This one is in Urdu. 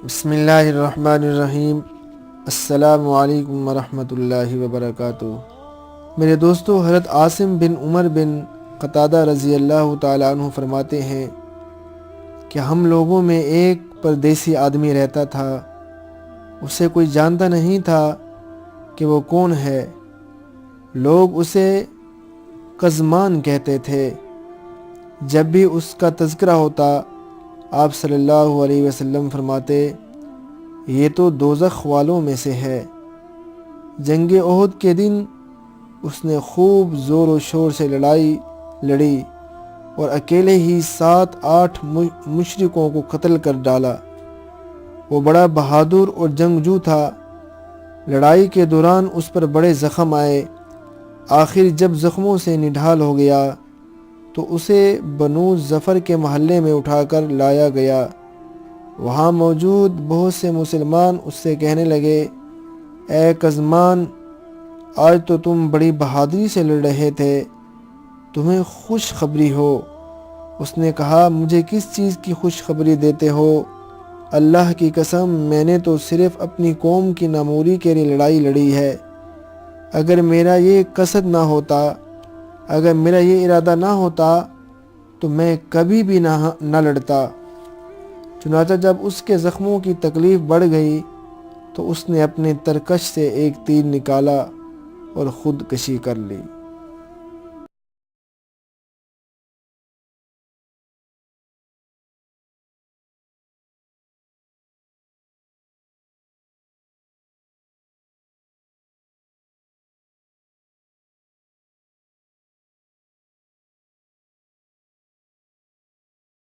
بسم اللہ الرحمن الرحیم۔ السلام علیکم ورحمۃ اللہ وبرکاتہ۔ میرے دوستو، حضرت عاصم بن عمر بن قتادہ رضی اللہ تعالیٰ عنہ فرماتے ہیں کہ ہم لوگوں میں ایک پردیسی آدمی رہتا تھا۔ اسے کوئی جانتا نہیں تھا کہ وہ کون ہے۔ لوگ اسے قزمان کہتے تھے۔ جب بھی اس کا تذکرہ ہوتا، آپ صلی اللہ علیہ وسلم فرماتے، یہ تو دوزخ والوں میں سے ہے۔ جنگ احد کے دن اس نے خوب زور و شور سے لڑائی لڑی اور اکیلے ہی 7-8 مشرکوں کو قتل کر ڈالا۔ وہ بڑا بہادر اور جنگجو تھا۔ لڑائی کے دوران اس پر بڑے زخم آئے۔ آخر جب زخموں سے نڈھال ہو گیا تو اسے بنو ظفر کے محلے میں اٹھا کر لایا گیا۔ وہاں موجود بہت سے مسلمان اس سے کہنے لگے، اے قزمان، آج تو تم بڑی بہادری سے لڑ رہے تھے، تمہیں خوش خبری ہو۔ اس نے کہا، مجھے کس چیز کی خوش خبری دیتے ہو؟ اللہ کی قسم، میں نے تو صرف اپنی قوم کی ناموری کے لیے لڑائی لڑی ہے۔ اگر میرا یہ قصد نہ ہوتا، اگر میرا یہ ارادہ نہ ہوتا تو میں کبھی بھی نہ لڑتا۔ چنانچہ جب اس کے زخموں کی تکلیف بڑھ گئی تو اس نے اپنے ترکش سے ایک تیر نکالا اور خودکشی کر لی۔